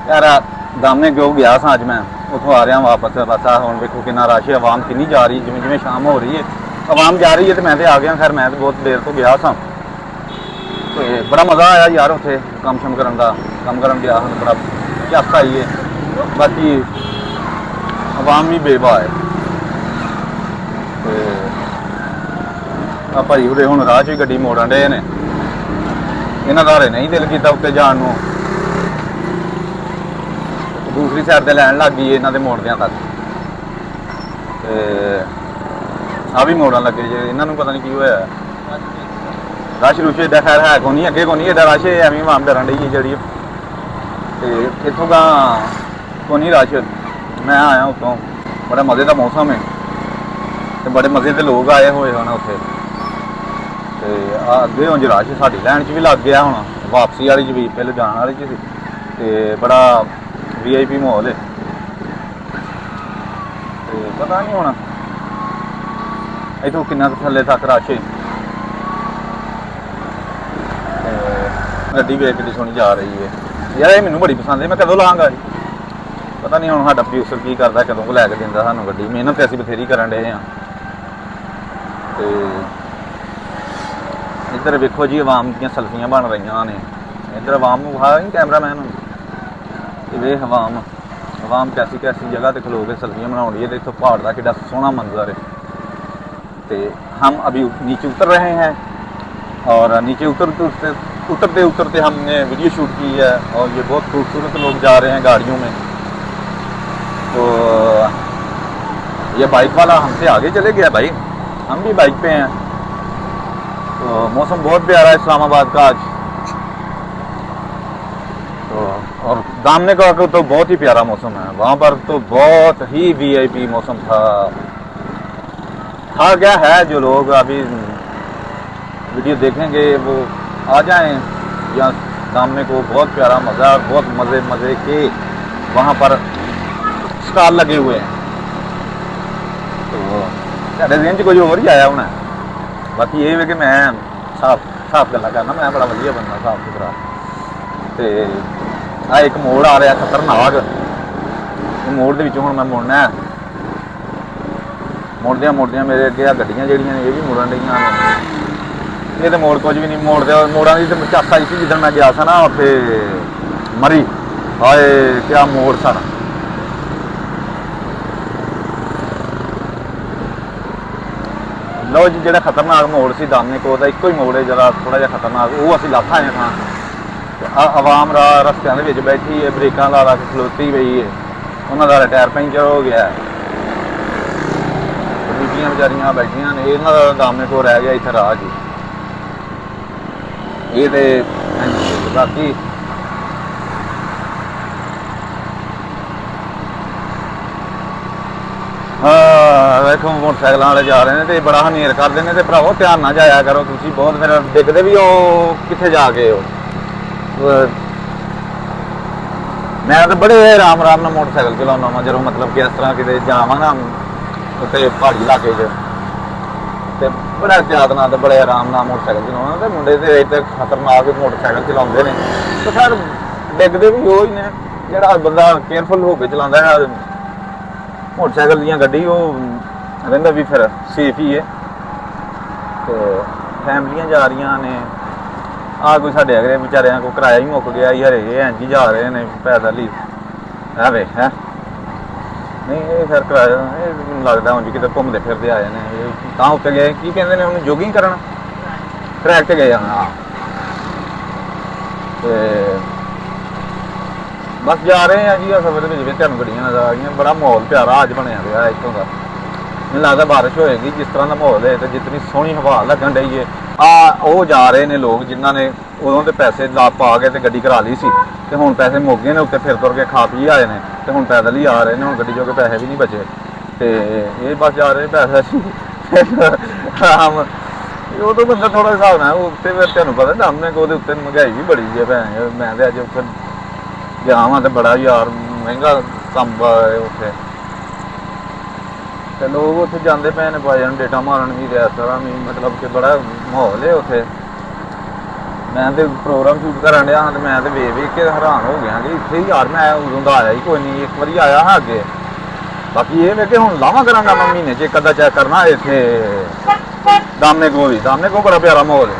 यार दामने क्यों गया सा अज मैं उतों आ रहा वापस बस हम देखो कि रश है आवाम कितनी जा रही है जिमें जिमें शाम हो रही है आवाम जा रही है तो मैं तो आ गया खैर मैं तो बहुत देर तो गया सा तो बड़ा मज़ा आया यार उत्थे कम शम करन दा कम करन गया बड़ा झस आई है बाकी आवाम भी बेवा है तो भाई उरे हुण राह च गड्डी मोड़न डे ने इन्हां दा नहीं दिल कीता उत्ते जाण नूं दूसरी साइड से लैन लग गई इन्होंने मोड़द्या तक आ भी मोड़न लगे जे इन्होंने पता नहीं की होया रश रुश एडा खैर है को नहीं अगे को नहीं एडा रश एवं आम डरन डई जी इतों का को नहीं रश मैं आया उतों बड़े मज़े का मौसम है तो बड़े मज़े के लोग आए हुए हैं उत्थे अगे हूँ रश साड़ी लैन च भी लग गया हूँ वापसी वाली च भी पहले जाने वाली च सी बड़ा VIP माहौल है तो पता नहीं होना इतों किन्ना थले तक रश है गड्डी वेख के सोहनी जा रही है यार ये मैनू बड़ी पसंद है मैं कदों लाँगा पता नहीं हुण साडा प्रोड्यूसर की करदा कदों को लैके दिंदा सानूं गड्डी मेहनत तो असीं बथेरी करन डे हां ते इधर वेखो जी आवाम दीयां सैल्फियां बन रही ने इधर आवाम विखा कैमरामैन वेख आवाम कैसी कैसी जगह पर खलो के सैल्फियां बनाउण दी है इत्थों पहाड़ का कितना सोहना मंजर है तो हम अभी नीचे उतर रहे हैं और नीचे उतरते उतरते हमने वीडियो शूट की है और ये बहुत खूबसूरत लोग जा रहे हैं गाड़ियों में तो ये बाइक वाला हमसे आगे चले गया भाई हम भी बाइक पे हैं तो मौसम बहुत प्यारा है इस्लामाबाद का आज तो और दामने का तो बहुत ही प्यारा मौसम है वहाँ पर तो बहुत ही VIP मौसम था क्या है जो लोग अभी वीडियो देखेंगे वो आ जाएं यहाँ दामने को बहुत प्यारा मज़ा बहुत मज़े के वहाँ पर स्टॉल लगे हुए हैं तो साढ़े दिन च कुछ और ही आया होना बाकी ये है कि मैं साफ गल्लां करना मैं बड़ा वधिया बंदा साफ सुथरा तो एक मोड़ आ रहा खतरनाक मोड़ के हुण मैं मुड़ना है मुड़दियां मेरे अगे गड्डियां जिहड़ियां ने ये भी मुड़न डईयां ने ये तो मोड़ कुछ भी नहीं मोड़ते मोड़ा की तो चस आई थी जिदन मैं गया था ना उत्थे मरी हाए क्या मोड़ सन लो जी जो खतरनाक मोड़ से दामने को एको ही मोड़ है जरा थोड़ा जहा खतरनाक वो असी लथ आए था आवाम रस्तियां दे विच बैठी है ब्रेकां ला ला के खलोती पई है उन्होंने टायर पंचर हो गया है बीबियां बेचारियां बैठियां ने इन्हों का दामने को रह गया इत्थे राह जी ये तो बाकी देखो मोटरसाइकिल वाले जा रहे हैं तो बड़ा हनेर करते हैं तो भरावो ध्यान ना जाया करो तुम बहुत फिर डिगते भी हो कितने जाके हो मैं तो बड़े आराम आराम मोटरसाइकिल चलाना वा जो मतलब कि इस तरह कितने जावा ना उत्ते पहाड़ी इलाके ते बड़ा एहतियात नाल बड़े आराम नाल मोटरसाइकिल चलाना तो मुंडे तो इतने खतरनाक मोटरसाइकिल चलाते हैं तो खैर डिगते भी वो ही ने जो बंदा केयरफुल होकर चलाता है मोटरसाइकिल दी गड्डी वो रहिंदा भी फिर सेफ ही है तो फैमिलियां जा रही ने कोई साढ़े अगले बेचारियां को किराया ही मुक गया हरे इंज ही जा रहे हैं पैदल ही है वे है नहीं ये फिर किराया लगता हूँ कितने घूमते फिरते आए हैं कहाँ उत्ते गए की कहते हैं उन्हें जॉगिंग करना ट्रैक से गए हाँ बस जा रहे हैं जी सफर में तुम गड्डियां नजर आ रही बड़ा माहौल प्यारा अज बनया रहा इतों का मैंने लगता बारिश होएगी जिस तरह का माहौल है तो जितनी सोहनी हवा लगन रही है वो जा रहे हैं लोग जिन्हों ने उदों तो पैसे ला पा के तो गड्डी करा ली सी तो हुण पैसे मुक गए ने उत्ते फिर तुर के खा पी आए हैं तो हुण पैदल ही आ रहे हैं हुण गड्डी जो के पैसे भी नहीं बचे तो ये बस जा रहे पैसे आम वो तो बंदा थोड़ा हिसाब ना उत्ते फिर तेन पता सामने को उत्ते महंगाई भी बड़ी है भैन मैं तो अज उत्थे गया वहाँ तो बड़ा यार महंगा कम उत्थे तो लोग उत्थे जाते पे ने भजन डेटा मारन भी इस तरह भी मतलब कि बड़ा माहौल है उत्थे ਮੈਂ ਤੇ ਪ੍ਰੋਗਰਾਮ ਸ਼ੂਟ ਕਰਨ ਡਿਆ ਹਾਂ ਤੇ ਮੈਂ ਤੇ ਵੇਖ ਕੇ ਹੈਰਾਨ ਹੋ ਗਿਆ ਕਿ ਇੱਥੇ ਹੀ ਯਾਰ ਮੈਂ ਉਦੋਂ ਦਾ ਆਇਆ ਹੀ ਕੋਈ ਨਹੀਂ, ਇੱਕ ਵਾਰੀ ਆਇਆ ਹਾਂ ਅੱਗੇ। ਬਾਕੀ ਇਹ ਵੇ ਕਿ ਹੁਣ ਲਾਵਾਂ ਕਰਾਂਗਾ ਮੈਂ ਮਹੀਨੇ 'ਚ ਇੱਕ ਅੱਧਾ ਚੈੱਕ ਕਰਨਾ ਇੱਥੇ ਦਾਮਨੇ ਕੋ ਬੜਾ ਪਿਆਰਾ ਮਾਹੌਲ ਹੈ।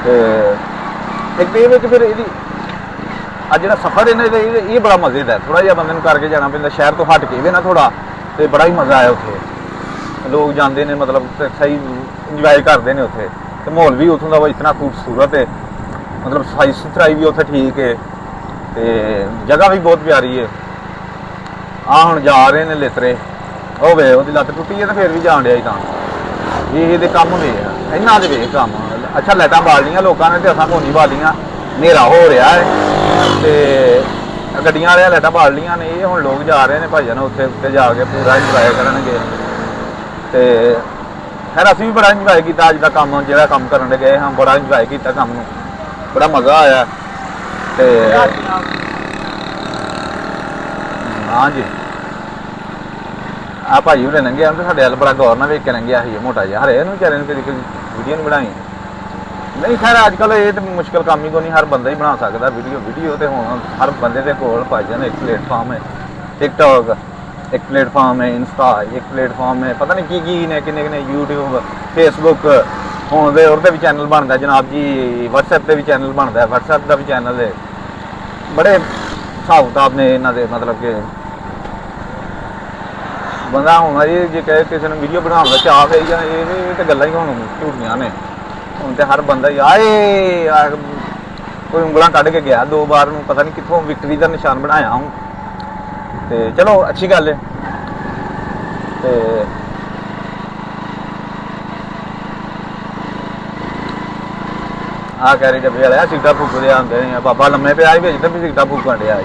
ਤੇ ਇੱਕ ਇਹ ਵੇ ਕਿ ਫਿਰ ਇਹਦੀ ਅੱਜ ਜਿਹੜਾ ਸਫ਼ਰ ਇਹਨੇ ਇਹ ਬੜਾ ਮਜ਼ੇਦਾਰ, ਥੋੜਾ ਜਿਹਾ ਬੰਦੇ ਨੂੰ ਕਰਕੇ ਜਾਣਾ ਪੈਂਦਾ ਸ਼ਹਿਰ ਤੋਂ ਹਟ ਕੇ ਵੀ ਨਾ ਥੋੜਾ, ਤੇ ਬੜਾ ਹੀ ਮਜ਼ਾ ਆਇਆ ਉੱਥੇ। ਲੋਕ ਜਾਂਦੇ ਨੇ ਮਤਲਬ ਸਹੀ ਇੰਜੋਏ ਕਰਦੇ ਨੇ ਉੱਥੇ, ਤੇ ਮਾਹੌਲ ਵੀ ਉੱਥੋਂ ਦਾ ਇਤਨਾ ਖੂਬਸੂਰਤ ਹੈ, ਮਤਲਬ ਸਫਾਈ ਸੁਥਰਾਈ ਵੀ ਉੱਥੇ ਠੀਕ ਹੈ, ਤੇ ਜਗ੍ਹਾ ਵੀ ਬਹੁਤ ਪਿਆਰੀ ਹੈ। ਆ ਹੁਣ ਜਾ ਰਹੇ ਨੇ ਲਿਤਰੇ, ਉਹ ਵੇ ਉਹਦੀ ਲੱਤ ਟੁੱਟੀ ਹੈ ਤੇ ਫਿਰ ਵੀ ਜਾਣ ਡਿਆ ਹੀ ਤਾਂ ਇਹਦੇ ਕੰਮ ਵੇ ਇਹਨਾਂ ਦੇ ਵੇ ਕੰਮ। ਅੱਛਾ ਲਾਈਟਾਂ ਬਾਲੀਆਂ ਲੋਕਾਂ ਨੇ ਤੇ ਅਸਾਂ ਕੋ ਨਹੀਂ ਬਾਲੀਆਂ, ਹਨੇਰਾ ਹੋ ਰਿਹਾ ਹੈ ਤੇ ਗੱਡੀਆਂ ਵਾਲਿਆਂ ਲਾਈਟਾਂ ਬਾਲ ਲੀਆਂ ਨੇ। ਇਹ ਹੁਣ ਲੋਕ ਜਾ ਰਹੇ ਨੇ ਭਾਈਆਂ ਉੱਥੇ ਉੱਤੇ ਜਾ ਕੇ ਪੂਰਾ ਇੰਜੋਏ ਕਰਨਗੇ। ਤੇ ਖੈਰ ਅਸੀਂ ਵੀ ਬੜਾ ਇੰਜੋਏ ਕੀਤਾ ਅੱਜ ਦਾ ਕੰਮ, ਜਿਹੜਾ ਕੰਮ ਕਰਨ ਦੇ ਗਏ ਹਾਂ ਬੜਾ ਇੰਜੋਏ ਕੀਤਾ ਕੰਮ ਨੂੰ, ਬੜਾ ਮਜ਼ਾ ਆਇਆ। ਤੇ ਹਾਂਜੀ ਆ ਭਾਈ ਉਹਨੇ ਲੰਘਿਆ ਤੇ ਸਾਡੇ ਵੱਲ ਬੜਾ ਗੌਰ ਨਾਲ ਵੇਖ ਕੇ ਲੰਘਿਆ ਸੀ ਮੋਟਾ ਜਿਹਾ, ਹਰੇ ਇਹਨੂੰ ਵਿਚਾਰੇ ਨੂੰ ਕਦੀ ਵੀਡੀਓ ਨਹੀਂ ਬਣਾਈ। ਨਹੀਂ ਖੈਰ ਅੱਜ ਕੱਲ੍ਹ ਇਹ ਤਾਂ ਮੁਸ਼ਕਿਲ ਕੰਮ ਹੀ ਕੋਈ ਨਹੀਂ, ਹਰ ਬੰਦਾ ਹੀ ਬਣਾ ਸਕਦਾ ਵੀਡੀਓ ਤੇ ਹੁਣ ਹਰ ਬੰਦੇ ਦੇ ਕੋਲ ਭਾਈਜਾਨ ਇੱਕ ਪਲੇਟਫਾਰਮ ਹੈ। ਟਿਕਟੋਕ ਇੱਕ ਪਲੇਟਫਾਰਮ ਹੈ, ਇੰਸਟਾ ਇੱਕ ਪਲੇਟਫਾਰਮ ਹੈ, ਪਤਾ ਨਹੀਂ ਕੀ ਨੇ ਕਿੰਨੇ YouTube Facebook ਹੁਣ ਦੇ ਉਹਦੇ ਵੀ ਚੈਨਲ ਬਣਦਾ ਜਨਾਬ ਜੀ, WhatsApp 'ਤੇ ਵੀ ਚੈਨਲ ਬਣਦਾ, WhatsApp ਦਾ ਵੀ ਚੈਨਲ ਹੈ। ਬੜੇ ਹਿਸਾਬ ਕਿਤਾਬ ਨੇ ਇਹਨਾਂ ਦੇ, ਮਤਲਬ ਕਿ ਬੰਦਾ ਹੁਣ ਇਹ ਜੇ ਕਹੇ ਕਿਸੇ ਨੂੰ ਵੀਡੀਓ ਬਣਾਉਣ ਦਾ ਚਾਅ ਹੈ ਜਾਂ ਇਹ ਤਾਂ ਗੱਲਾਂ ਹੀ ਹੁਣ ਝੂਠੀਆਂ ਨੇ। ਹੁਣ ਤੇ ਹਰ ਬੰਦਾ ਹੀ ਆਏ ਕੋਈ ਉਂਗਲਾਂ ਕੱਢ ਕੇ ਗਿਆ 2 ਵਾਰ ਨੂੰ, ਪਤਾ ਨਹੀਂ ਕਿੱਥੋਂ ਵਿਕਟਰੀ ਦਾ ਨਿਸ਼ਾਨ ਬਣਾਇਆ ਹੂੰ। ਤੇ ਚਲੋ ਅੱਛੀ ਗੱਲ ਹੈ। ਤੇ ਆ ਕੈਰੀ ਡੱਬੇ ਵਾਲਿਆ ਸੀਟਾਂ ਫੂਕਦੇ ਆਉਂਦੇ ਨੇ, ਬਾਬਾ ਲੰਮੇ ਪਿਆ ਹੀ ਵਿੱਚ ਤੇ ਵੀ ਸੀਟਾਂ ਫੂਕਣ ਡਿਆ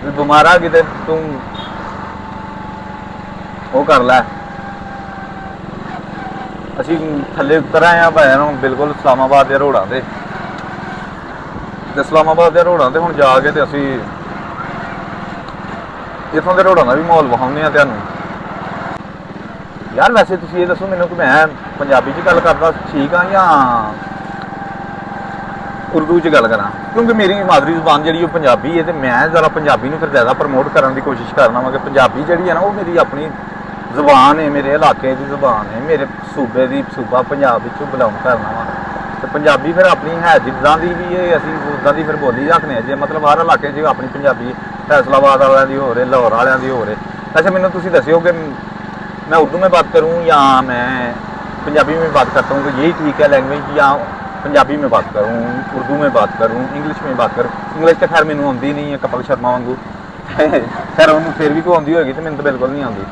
ਵੀ ਬਿਮਾਰ ਆ ਕਿਤੇ ਤੂੰ ਉਹ ਕਰ ਲੈ। ਅਸੀਂ ਥੱਲੇ ਉਤਰ ਆਏ ਆ ਭਾਇਆ ਨੂੰ ਬਿਲਕੁਲ ਇਸਲਾਮਾਬਾਦ ਦੇ ਰੋਡਾਂ ਤੇ ਇਸਲਾਮਾਬਾਦ ਦੇ ਰੋਡਾਂ ਤੇ ਹੁਣ ਜਾ ਕੇ ਤੇ ਅਸੀਂ ਇੱਥੋਂ ਦੇ ਰੋਡਾਂ ਦਾ ਵੀ ਮਾਹੌਲ ਵਿਖਾਉਂਦੇ ਆ ਤੁਹਾਨੂੰ। ਯਾਰ ਵੈਸੇ ਤੁਸੀਂ ਇਹ ਦੱਸੋ ਮੈਨੂੰ ਕਿ ਮੈਂ ਪੰਜਾਬੀ 'ਚ ਗੱਲ ਕਰਦਾ ਠੀਕ ਆ ਜਾਂ ਉਰਦੂ 'ਚ ਗੱਲ ਕਰਾਂ, ਕਿਉਂਕਿ ਮੇਰੀ ਮਾਦਰੀ ਜ਼ੁਬਾਨ ਜਿਹੜੀ ਉਹ ਪੰਜਾਬੀ ਹੈ ਤੇ ਮੈਂ ਜ਼ਰਾ ਪੰਜਾਬੀ ਨੂੰ ਫਿਰ ਜ਼ਿਆਦਾ ਪ੍ਰਮੋਟ ਕਰਨ ਦੀ ਕੋਸ਼ਿਸ਼ ਕਰਨਾ ਵਾ ਕਿ ਪੰਜਾਬੀ ਜਿਹੜੀ ਹੈ ਨਾ ਉਹ ਮੇਰੀ ਆਪਣੀ ਜ਼ੁਬਾਨ ਹੈ, ਮੇਰੇ ਇਲਾਕੇ ਦੀ ਜ਼ੁਬਾਨ ਹੈ, ਮੇਰੇ ਸੂਬੇ ਦੀ ਸੂਬਾ ਪੰਜਾਬ ਵਿੱਚੋਂ ਬਿਲੋਂਗ ਕਰਨਾ ਵਾ। ਤੇ ਪੰਜਾਬੀ ਫਿਰ ਆਪਣੀ ਹੈ ਜਿੱਦਾਂ ਦੀ ਵੀ ਹੈ ਅਸੀਂ ਉੱਦਾਂ ਦੀ ਫਿਰ ਬੋਲੀ ਰੱਖਦੇ ਹਾਂ। ਜੇ ਮਤਲਬ ਹਰ ਇਲਾਕੇ 'ਚ ਆਪਣੀ ਪੰਜਾਬੀ फैसलाबाद वालों की हो रहे, लाहौर वालों की हो रहे। अच्छा मैंने तुम दस्यो कि मैं उर्दू में बात करूँ या मैं पंजाबी में बात करता हूँ कि यही ठीक है लैंग्वेज, या पंजाबी में बात करूँ, उर्दू में बात करूँ, इंग्लिश में बात करूँ। इंग्लिश तो खैर मैनू आती नहीं है, कपिल शर्मा वांगू खैर उन्होंने फिर भी कोई आती होगी तो मैंने तो बिल्कुल नहीं आती।